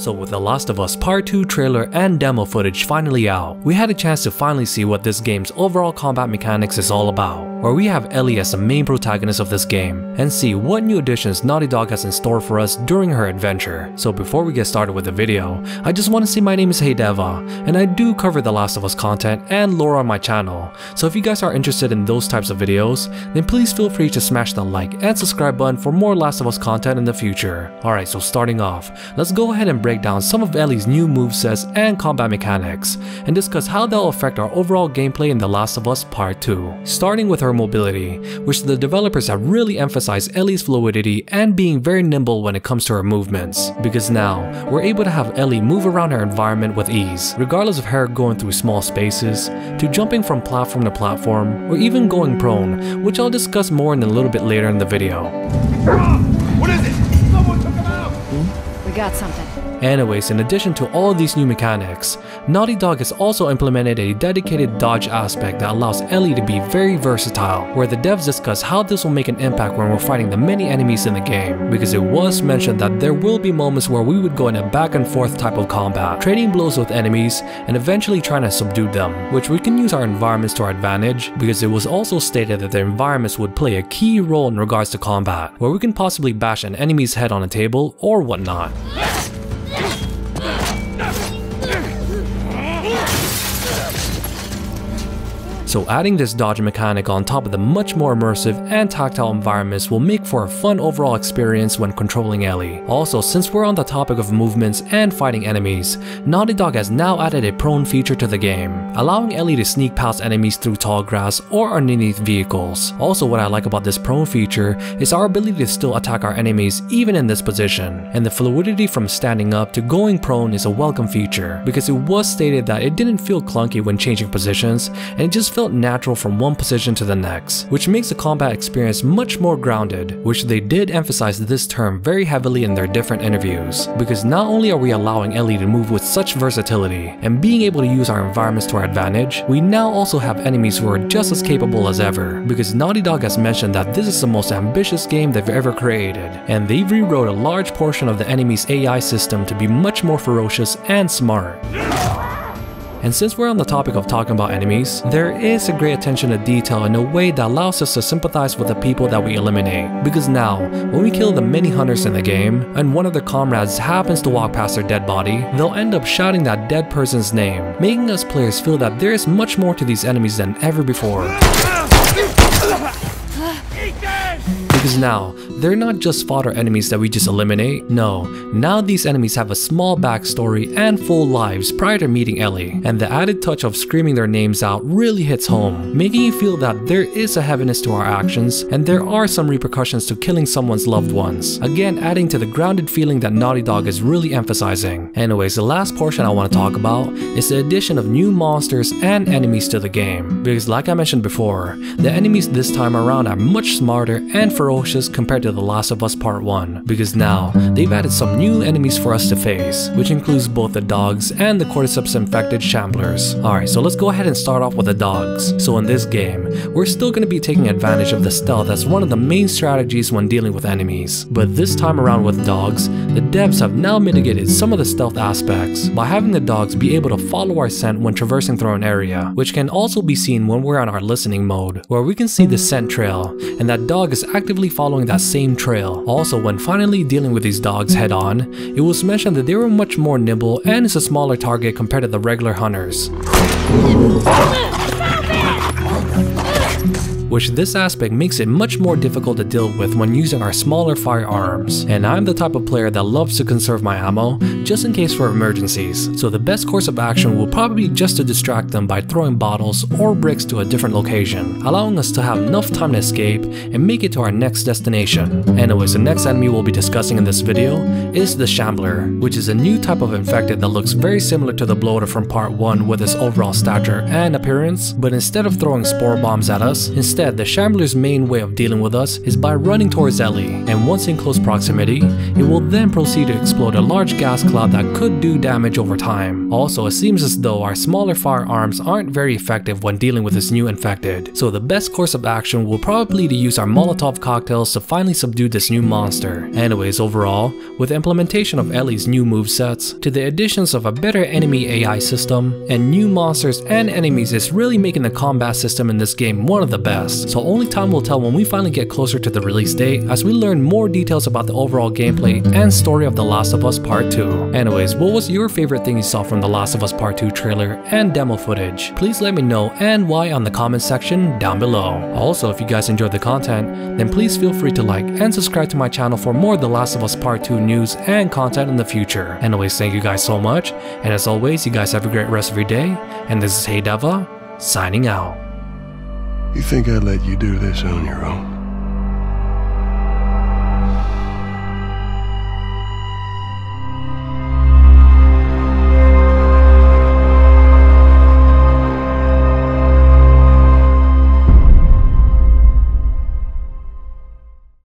Also, with The Last of Us Part 2 trailer and demo footage finally out, we had a chance to finally see what this game's overall combat mechanics is all about, where we have Ellie as the main protagonist of this game, and see what new additions Naughty Dog has in store for us during her adventure. So before we get started with the video, I just want to say my name is DeVuH, and I do cover The Last of Us content and lore on my channel, so if you guys are interested in those types of videos, then please feel free to smash the like and subscribe button for more Last of Us content in the future. Alright, so starting off, let's go ahead and break down some of Ellie's new movesets and combat mechanics, and discuss how they'll affect our overall gameplay in The Last of Us Part 2. Starting with her mobility, which the developers have really emphasized Ellie's fluidity and being very nimble when it comes to her movements, because now we're able to have Ellie move around her environment with ease, regardless of her going through small spaces, to jumping from platform to platform, or even going prone, which I'll discuss more in a little bit later in the video. What is it? Someone took him out! We got something. Anyways, in addition to all of these new mechanics, Naughty Dog has also implemented a dedicated dodge aspect that allows Ellie to be very versatile, where the devs discuss how this will make an impact when we're fighting the many enemies in the game, because it was mentioned that there will be moments where we would go in a back and forth type of combat, trading blows with enemies and eventually trying to subdue them, which we can use our environments to our advantage, because it was also stated that the environments would play a key role in regards to combat, where we can possibly bash an enemy's head on a table or whatnot. So adding this dodge mechanic on top of the much more immersive and tactile environments will make for a fun overall experience when controlling Ellie. Also, since we're on the topic of movements and fighting enemies, Naughty Dog has now added a prone feature to the game, allowing Ellie to sneak past enemies through tall grass or underneath vehicles. Also, what I like about this prone feature is our ability to still attack our enemies even in this position, and the fluidity from standing up to going prone is a welcome feature, because it was stated that it didn't feel clunky when changing positions, and it just felt natural from one position to the next, which makes the combat experience much more grounded, which they did emphasize this term very heavily in their different interviews, because not only are we allowing Ellie to move with such versatility and being able to use our environments to our advantage, we now also have enemies who are just as capable as ever, because Naughty Dog has mentioned that this is the most ambitious game they've ever created, and they've rewrote a large portion of the enemy's AI system to be much more ferocious and smart. And since we're on the topic of talking about enemies, there is a great attention to detail in a way that allows us to sympathize with the people that we eliminate. Because now, when we kill the many hunters in the game, and one of their comrades happens to walk past their dead body, they'll end up shouting that dead person's name, making us players feel that there is much more to these enemies than ever before. Because now, they're not just fodder enemies that we just eliminate. No, now these enemies have a small backstory and full lives prior to meeting Ellie, and the added touch of screaming their names out really hits home, making you feel that there is a heaviness to our actions and there are some repercussions to killing someone's loved ones, again adding to the grounded feeling that Naughty Dog is really emphasizing. Anyways, the last portion I want to talk about is the addition of new monsters and enemies to the game, because like I mentioned before, the enemies this time around are much smarter and ferocious compared to The Last of Us Part 1, because now they've added some new enemies for us to face, which includes both the dogs and the cordyceps infected shamblers. Alright, so let's go ahead and start off with the dogs. So in this game, we're still going to be taking advantage of the stealth as one of the main strategies when dealing with enemies, but this time around with dogs, the devs have now mitigated some of the stealth aspects by having the dogs be able to follow our scent when traversing through an area, which can also be seen when we're on our listening mode, where we can see the scent trail, and that dog is actively following that same trail. Also, when finally dealing with these dogs head on, it was mentioned that they were much more nimble and is a smaller target compared to the regular hunters, which this aspect makes it much more difficult to deal with when using our smaller firearms. And I'm the type of player that loves to conserve my ammo, just in case for emergencies, so the best course of action will probably be just to distract them by throwing bottles or bricks to a different location, allowing us to have enough time to escape and make it to our next destination. Anyways, the next enemy we'll be discussing in this video is the shambler, which is a new type of infected that looks very similar to the bloater from part 1 with its overall stature and appearance, but instead of throwing spore bombs at us, instead Instead, the Shambler's main way of dealing with us is by running towards Ellie, and once in close proximity, it will then proceed to explode a large gas cloud that could do damage over time. Also, it seems as though our smaller firearms aren't very effective when dealing with this new infected, so the best course of action will probably be to use our Molotov cocktails to finally subdue this new monster. Anyways, overall, with the implementation of Ellie's new movesets, to the additions of a better enemy AI system, and new monsters and enemies is really making the combat system in this game one of the best, so only time will tell when we finally get closer to the release date as we learn more details about the overall gameplay and story of The Last of Us Part 2. Anyways, what was your favorite thing you saw from The Last of Us Part 2 trailer and demo footage? Please let me know and why on the comment section down below. Also, if you guys enjoyed the content, then please feel free to like and subscribe to my channel for more The Last of Us Part 2 news and content in the future. Anyways, thank you guys so much, and as always, you guys have a great rest of your day, and this is DeVuH, signing out. You think I'd let you do this on your own?